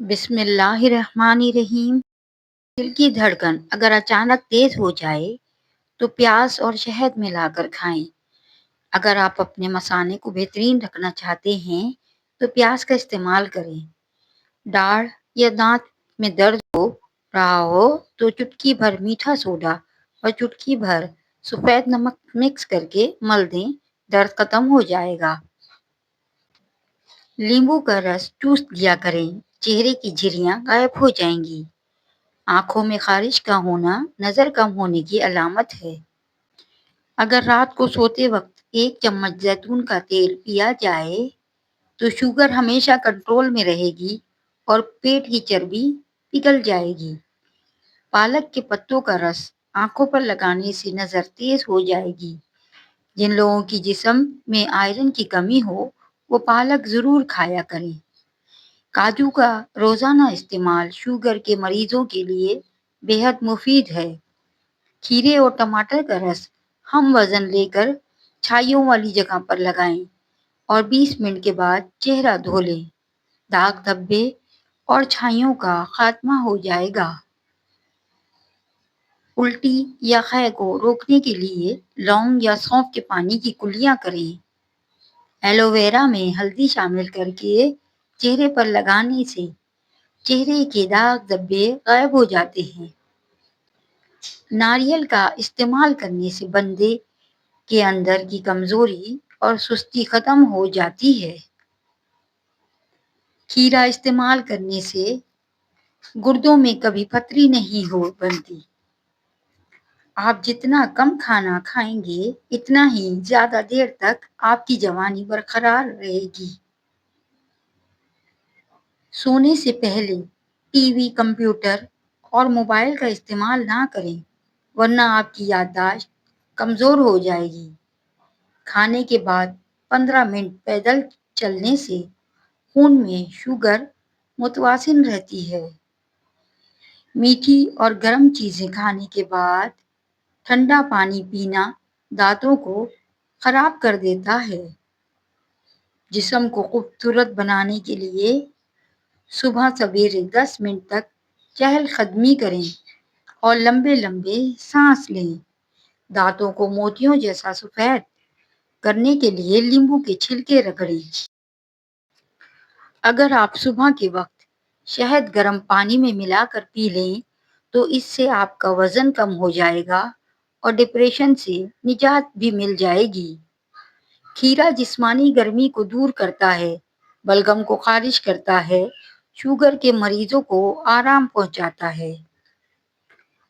بسم اللہ الرحمن الرحیم۔ دل کی دھڑکن اگر اچانک تیز ہو جائے تو پیاز اور شہد ملا کر کھائیں۔ اگر آپ اپنے مثانے کو بہترین رکھنا چاہتے ہیں تو پیاز کا استعمال کریں۔ داڑھ یا دانت میں درد ہو رہا ہو تو چٹکی بھر میٹھا سوڈا اور چٹکی بھر سفید نمک مکس کر کے مل دیں، درد ختم ہو جائے گا۔ لیمبو کا رس چوس لیا کریں، چہرے کی جھریاں غائب ہو جائیں گی۔ آنکھوں میں خارش کا ہونا نظر کم ہونے کی علامت ہے۔ اگر رات کو سوتے وقت 1 چمچ زیتون کا تیل پیا جائے تو شوگر ہمیشہ کنٹرول میں رہے گی اور پیٹ کی چربی پگھل جائے گی۔ پالک کے پتوں کا رس آنکھوں پر لگانے سے نظر تیز ہو جائے گی۔ جن لوگوں کی جسم میں آئرن کی کمی ہو وہ پالک ضرور کھایا کریں۔ کاجو کا روزانہ استعمال شوگر کے مریضوں کے لیے بے حد مفید ہے۔ کھیرے اور ٹماٹر کا رس ہم وزن لے کر چھائیوں والی جگہ پر لگائیں اور 20 منٹ کے بعد چہرہ دھو لیں۔ داغ دھبے اور چھائیوں کا خاتمہ ہو جائے گا۔ الٹی یا قے کو روکنے کے لیے لونگ یا سونف کے پانی کی کلیاں کریں۔ ایلو ویرا میں ہلدی شامل کر کے چہرے پر لگانے سے چہرے کے داغ دھبے غائب ہو جاتے ہیں۔ ناریل کا استعمال کرنے سے بندے کے اندر کی کمزوری اور سستی ختم ہو جاتی ہے۔ کھیرا استعمال کرنے سے گردوں میں کبھی پتھری نہیں بنتی۔ آپ جتنا کم کھانا کھائیں گے اتنا ہی زیادہ دیر تک آپ کی جوانی برقرار رہے گی۔ سونے سے پہلے ٹی وی، کمپیوٹر اور موبائل کا استعمال نہ کریں ورنہ آپ کی یادداشت کمزور ہو جائے گی۔ کھانے کے بعد 15 منٹ پیدل چلنے سے خون میں شوگر متوازن رہتی ہے۔ میٹھی اور گرم چیزیں کھانے کے بعد ٹھنڈا پانی پینا دانتوں کو خراب کر دیتا ہے۔ جسم کو خوبصورت بنانے کے لیے صبح سویرے 10 منٹ تک چہل قدمی کریں اور لمبے لمبے سانس لیں۔ دانتوں کو موتیوں جیسا سفید کرنے کے لیے لیمبو کے چھلکے رگڑیں۔ اگر آپ صبح کے وقت شہد گرم پانی میں ملا کر پی لیں تو اس سے آپ کا وزن کم ہو جائے گا اور ڈپریشن سے نجات بھی مل جائے گی۔ کھیرا جسمانی گرمی کو دور کرتا ہے، بلغم کو خارج کرتا ہے، شوگر کے مریضوں کو آرام پہنچاتا ہے۔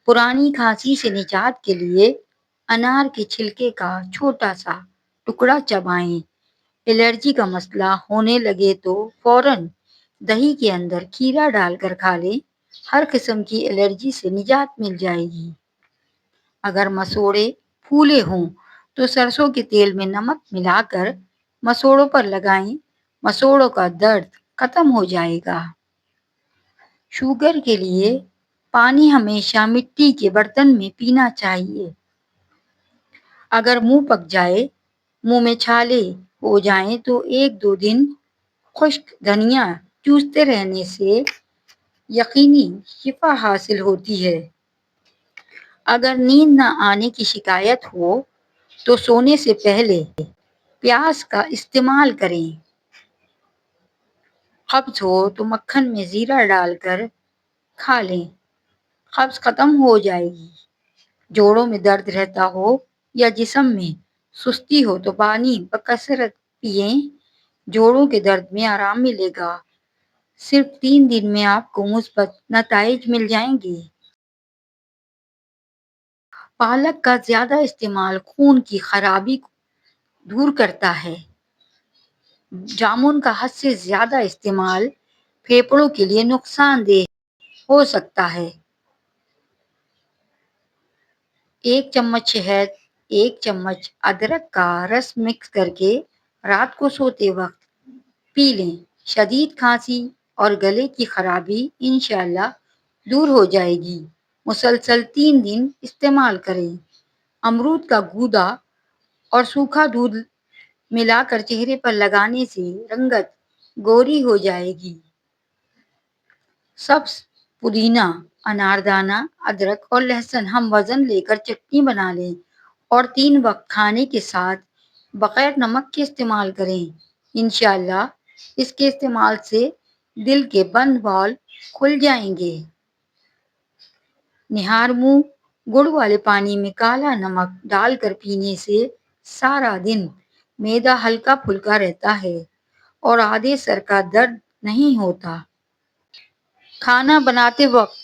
پرانی کھانسی سے نجات کے لیے انار کے چھلکے کا چھوٹا سا ٹکڑا چبائیں۔ الرجی کا مسئلہ ہونے لگے تو فوراً دہی کے اندر کھیرا ڈال کر کھا لیں، ہر قسم کی الرجی سے نجات مل جائے گی۔ اگر مسوڑھے پھولے ہوں تو سرسوں کے تیل میں نمک ملا کر مسوڑھوں پر لگائیں، مسوڑھوں کا درد ختم ہو جائے گا۔ شوگر کے لیے پانی ہمیشہ مٹی کے برتن میں پینا چاہیے۔ اگر منہ پک جائے، منہ میں چھالے ہو جائیں تو 1-2 دن خشک دھنیا چوستے رہنے سے یقینی شفا حاصل ہوتی ہے۔ اگر نیند نہ آنے کی شکایت ہو تو سونے سے پہلے پیاز کا استعمال کریں۔ قبض ہو تو مکھن میں زیرہ ڈال کر کھا لیں، قبض ختم ہو جائے گی۔ جوڑوں میں درد رہتا ہو یا جسم میں سستی ہو تو پانی بکثرت پئیں، جوڑوں کے درد میں آرام ملے گا۔ صرف 3 دن میں آپ کو مثبت نتائج مل جائیں گے۔ پالک کا زیادہ استعمال خون کی خرابی کو دور کرتا ہے۔ جامن کا حد سے زیادہ استعمال پھیپھڑوں کے لیے نقصان دہ ہو سکتا ہے۔ 1 چمچ شہد، 1 چمچ ادرک کا رس مکس کر کے رات کو سوتے وقت پی لیں، شدید کھانسی اور گلے کی خرابی انشاءاللہ دور ہو جائے گی۔ مسلسل 3 دن استعمال کریں۔ امرود کا گودا اور سوکھا دودھ ملا کر چہرے پر لگانے سے رنگت گوری ہو جائے گی۔ سبز پودینہ، اناردانہ، ادرک اور لہسن ہم وزن لے کر چٹنی بنا لیں اور 3 وقت کھانے کے ساتھ بغیر نمک کے استعمال کریں۔ انشاءاللہ اس کے استعمال سے دل کے بند وال کھل جائیں گے۔ نہار منہ گڑ والے پانی میں کالا نمک ڈال کر پینے سے سارا دن معدہ ہلکا پھلکا رہتا ہے اور آدھے سر کا درد نہیں ہوتا۔ کھانا بناتے وقت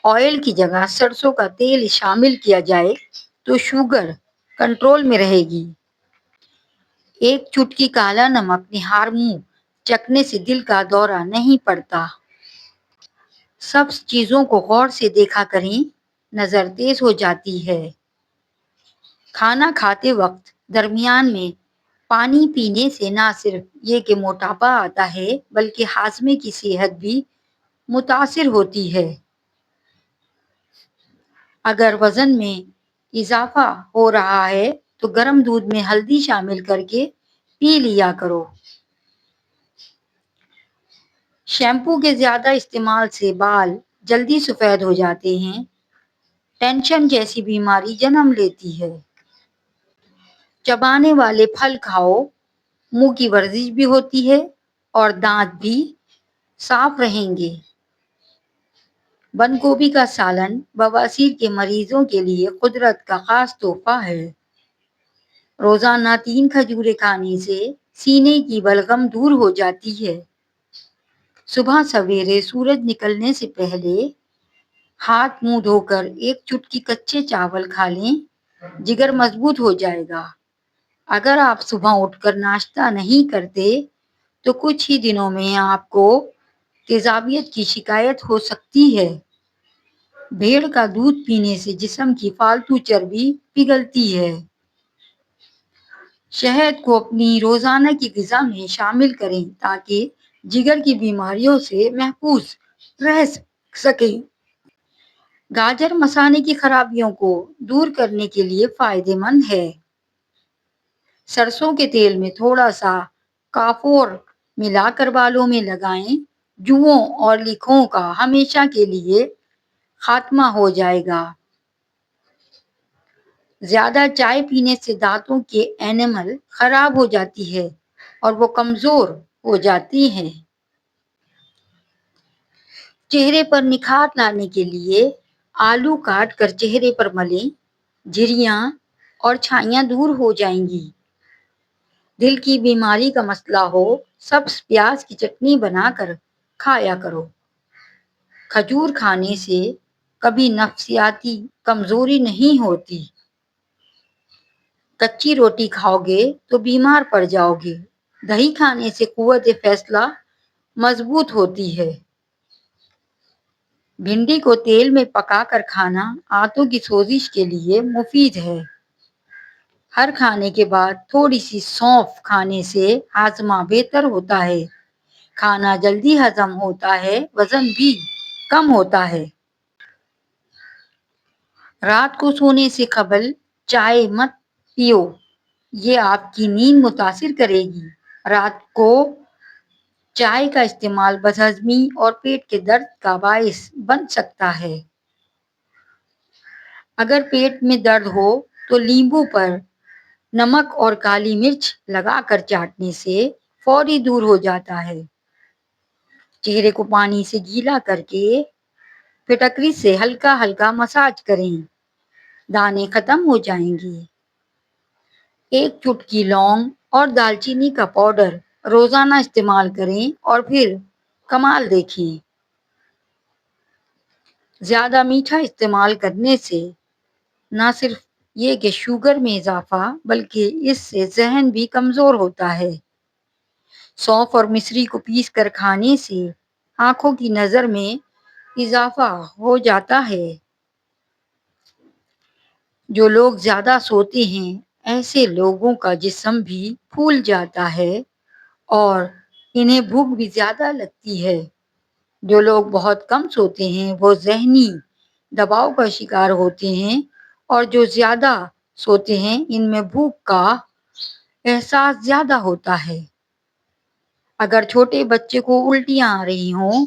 آئل کی جگہ سرسوں کا تیل شامل کیا جائے تو شوگر کنٹرول میں رہے گی۔ ایک چٹکی کالا نمک نہار منہ چکھنے سے دل کا دورہ نہیں پڑتا۔ سب چیزوں کو غور سے دیکھا کریں، نظر تیز ہو جاتی ہے۔ کھانا کھاتے وقت درمیان میں پانی پینے سے نہ صرف یہ کہ موٹاپا آتا ہے بلکہ ہاضمے کی صحت بھی متاثر ہوتی ہے۔ اگر وزن میں اضافہ ہو رہا ہے تو گرم دودھ میں ہلدی شامل کر کے پی لیا کرو۔ شیمپو کے زیادہ استعمال سے بال جلدی سفید ہو جاتے ہیں۔ ٹینشن جیسی بیماری جنم لیتی ہے۔ چبانے والے پھل کھاؤ، منہ کی ورزش بھی ہوتی ہے اور دانت بھی صاف رہیں گے۔ بند گوبھی کا سالن بواسیر کے مریضوں کے لیے قدرت کا خاص تحفہ ہے۔ روزانہ 3 کھجوریں کھانے سے سینے کی بلغم دور ہو جاتی ہے۔ صبح سویرے سورج نکلنے سے پہلے ہاتھ منہ دھو کر 1 چٹکی کچے چاول کھا لیں، جگر مضبوط ہو جائے گا۔ اگر آپ صبح اٹھ کر ناشتہ نہیں کرتے تو کچھ ہی دنوں میں آپ کو تیزابیت کی شکایت ہو سکتی ہے۔ بھیڑ کا دودھ پینے سے جسم کی فالتو چربی پگھلتی ہے۔ شہد کو اپنی روزانہ کی غذا میں شامل کریں تاکہ جگر کی بیماریوں سے محفوظ رہ سکیں۔ گاجر مثانے کی خرابیوں کو دور کرنے کے لیے فائدہ مند ہے۔ سرسوں کے تیل میں تھوڑا سا کافور ملا کر بالوں میں لگائیں، جوؤں اور لیکھوں کا ہمیشہ کے لیے خاتمہ ہو جائے گا۔ زیادہ چائے پینے سے دانتوں کے اینمل خراب ہو جاتی ہے اور وہ کمزور ہو جاتی ہیں۔ چہرے پر نکھار لانے کے لیے آلو کاٹ کر چہرے پر ملیں، جھریاں اور چھائیاں دور ہو جائیں گی۔ دل کی بیماری کا مسئلہ ہو، سبز پیاز کی چٹنی بنا کر کھایا کرو۔ کھجور کھانے سے کبھی نفسیاتی کمزوری نہیں ہوتی۔ کچی روٹی کھاؤ گے تو بیمار پڑ جاؤ گے۔ دہی کھانے سے قوت فیصلہ مضبوط ہوتی ہے۔ بھنڈی کو تیل میں پکا کر کھانا آنتوں کی سوزش کے لیے مفید ہے۔ ہر کھانے کے بعد تھوڑی سی سونف کھانے سے ہاضمہ بہتر ہوتا ہے، کھانا جلدی ہضم ہوتا ہے، وزن بھی کم ہوتا ہے۔ رات کو سونے سے قبل چائے مت پیو، یہ آپ کی نیند متاثر کرے گی۔ رات کو چائے کا استعمال بدہضمی اور پیٹ کے درد کا باعث بن سکتا ہے۔ اگر پیٹ میں درد ہو تو لیموں پر نمک اور کالی مرچ لگا کر چاٹنے سے فوری دور ہو جاتا ہے۔ چہرے کو پانی سے گیلا کر کے پھٹکری سے ہلکا ہلکا مساج کریں، دانے ختم ہو جائیں گے۔ 1 چٹکی لونگ اور دال چینی کا پاؤڈر روزانہ استعمال کریں اور پھر کمال دیکھیں۔ زیادہ میٹھا استعمال کرنے سے نہ صرف یہ کہ شوگر میں اضافہ بلکہ اس سے ذہن بھی کمزور ہوتا ہے۔ سونف اور مصری کو پیس کر کھانے سے آنکھوں کی نظر میں اضافہ ہو جاتا ہے۔ جو لوگ زیادہ سوتے ہیں ایسے لوگوں کا جسم بھی پھول جاتا ہے اور انہیں بھوک بھی زیادہ لگتی ہے۔ جو لوگ بہت کم سوتے ہیں وہ ذہنی دباؤ کا شکار ہوتے ہیں اور جو زیادہ سوتے ہیں ان میں بھوک کا احساس زیادہ ہوتا ہے۔ اگر چھوٹے بچے کو الٹیاں آ رہی ہوں